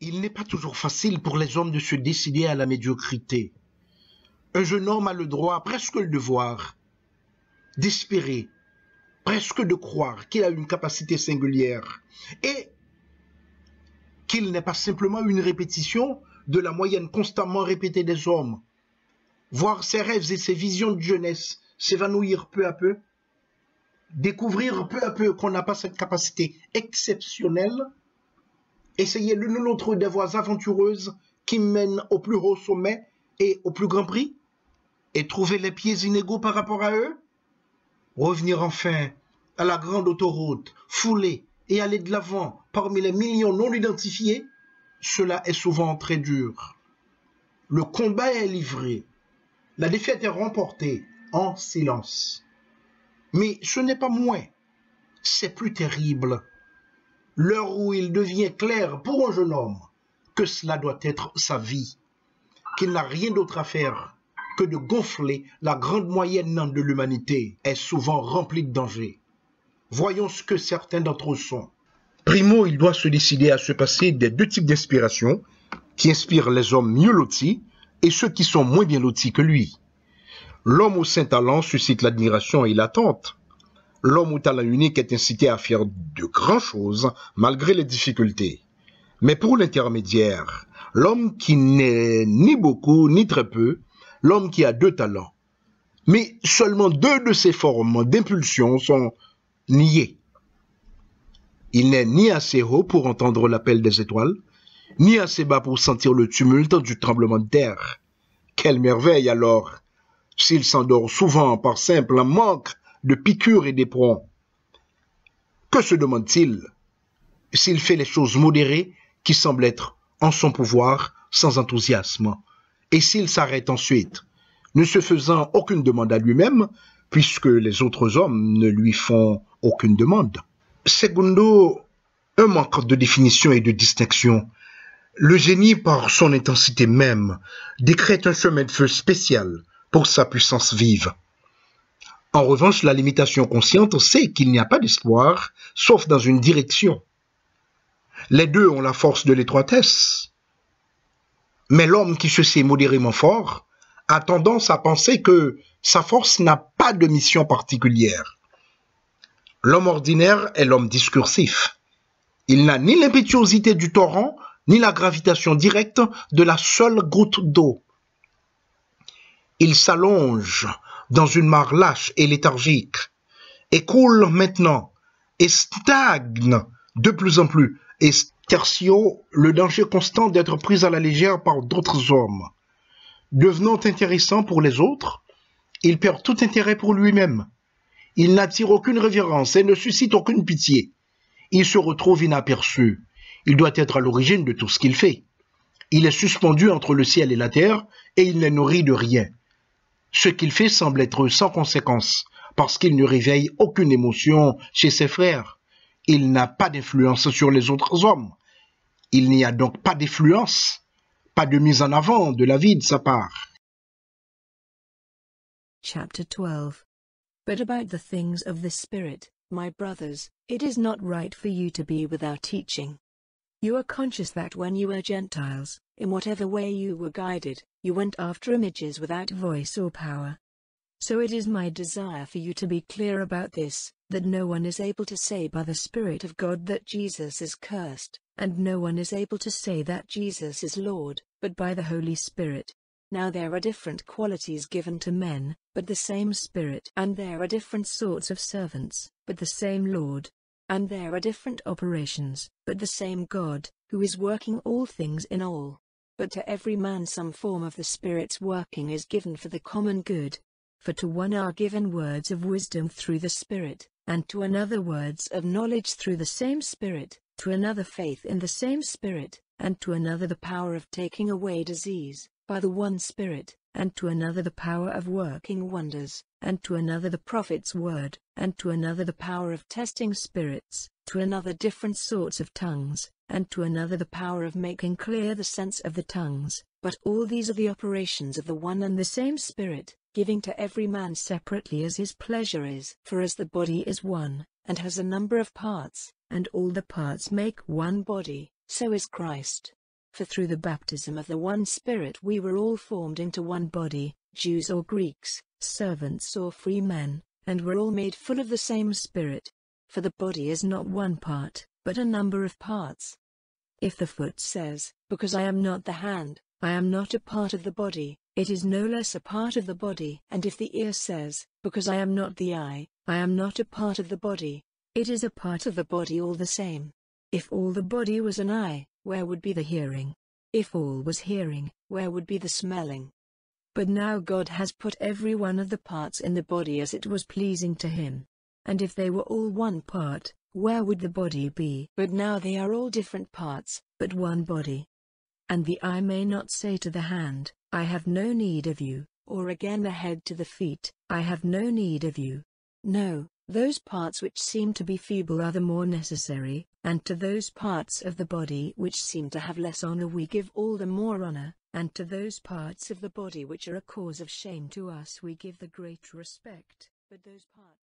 Il n'est pas toujours facile pour les hommes de se décider à la médiocrité. Un jeune homme a le droit, presque le devoir, d'espérer, presque de croire qu'il a une capacité singulière et qu'il n'est pas simplement une répétition de la moyenne constamment répétée des hommes. Voir ses rêves et ses visions de jeunesse s'évanouir peu à peu, découvrir peu à peu qu'on n'a pas cette capacité exceptionnelle, essayer l'une ou l'autre des voies aventureuses qui mènent au plus haut sommet et au plus grand prix, et trouver les pieds inégaux par rapport à eux, revenir enfin à la grande autoroute, fouler et aller de l'avant parmi les millions non identifiés, cela est souvent très dur. Le combat est livré, la défaite est remportée en silence. Mais ce n'est pas moins, c'est plus terrible. L'heure où il devient clair pour un jeune homme que cela doit être sa vie, qu'il n'a rien d'autre à faire que de gonfler la grande moyenne de l'humanité, est souvent remplie de dangers. Voyons ce que certains d'entre eux sont. Primo, il doit se décider à se passer des deux types d'inspiration qui inspirent les hommes mieux lotis et ceux qui sont moins bien lotis que lui. L'homme au saint talent suscite l'admiration et l'attente. L'homme au talent unique est incité à faire de grandes choses malgré les difficultés. Mais pour l'intermédiaire, l'homme qui n'est ni beaucoup ni très peu, l'homme qui a deux talents, mais seulement deux de ses formes d'impulsion sont niées. Il n'est ni assez haut pour entendre l'appel des étoiles, ni assez bas pour sentir le tumulte du tremblement de terre. Quelle merveille alors, s'il s'endort souvent par simple manque de piqûres et d'éperons. Que se demande-t-il s'il fait les choses modérées qui semblent être en son pouvoir sans enthousiasme, et s'il s'arrête ensuite, ne se faisant aucune demande à lui-même, puisque les autres hommes ne lui font aucune demande. Segundo, un manque de définition et de distinction. Le génie, par son intensité même, décrète un chemin de feu spécial pour sa puissance vive. En revanche, la limitation consciente sait qu'il n'y a pas d'espoir, sauf dans une direction. Les deux ont la force de l'étroitesse. Mais l'homme qui se sait modérément fort a tendance à penser que sa force n'a pas de mission particulière. L'homme ordinaire est l'homme discursif. Il n'a ni l'impétuosité du torrent, ni la gravitation directe de la seule goutte d'eau. Il s'allonge dans une mare lâche et léthargique, et coule maintenant, et stagne de plus en plus, et tertio le danger constant d'être pris à la légère par d'autres hommes. Devenant intéressant pour les autres, il perd tout intérêt pour lui-même. Il n'attire aucune révérence et ne suscite aucune pitié. Il se retrouve inaperçu. Il doit être à l'origine de tout ce qu'il fait. Il est suspendu entre le ciel et la terre et il n'est nourri de rien. Ce qu'il fait semble être sans conséquence parce qu'il ne réveille aucune émotion chez ses frères. Il n'a pas d'influence sur les autres hommes. Il n'y a donc pas d'influence, pas de mise en avant de la vie de sa part. Chapter 12. But about the things of the Spirit, my brothers, it is not right for you to be without teaching. You are conscious that when you were Gentiles, in whatever way you were guided, you went after images without voice or power. So it is my desire for you to be clear about this, that no one is able to say by the Spirit of God that Jesus is cursed, and no one is able to say that Jesus is Lord, but by the Holy Spirit. Now there are different qualities given to men, but the same Spirit. And there are different sorts of servants, but the same Lord. And there are different operations, but the same God, who is working all things in all. But to every man some form of the Spirit's working is given for the common good. For to one are given words of wisdom through the Spirit, and to another words of knowledge through the same Spirit, to another faith in the same Spirit, and to another the power of taking away disease, by the one Spirit, and to another the power of working wonders, and to another the prophet's word, and to another the power of testing spirits, to another different sorts of tongues, and to another the power of making clear the sense of the tongues. But all these are the operations of the one and the same Spirit, giving to every man separately as his pleasure is. For as the body is one, and has a number of parts, and all the parts make one body, so is Christ. For through the baptism of the one Spirit we were all formed into one body, Jews or Greeks, servants or free men, and were all made full of the same Spirit. For the body is not one part, but a number of parts. If the foot says, "Because I am not the hand, I am not a part of the body," it is no less a part of the body. And if the ear says, "Because I am not the eye, I am not a part of the body," it is a part of the body all the same. If all the body was an eye, where would be the hearing? If all was hearing, where would be the smelling? But now God has put every one of the parts in the body as it was pleasing to him. And if they were all one part, where would the body be? But now they are all different parts, but one body. And the eye may not say to the hand, "I have no need of you," or again the head to the feet, "I have no need of you." No, those parts which seem to be feeble are the more necessary, and to those parts of the body which seem to have less honor we give all the more honor, and to those parts of the body which are a cause of shame to us we give the greater respect. But those parts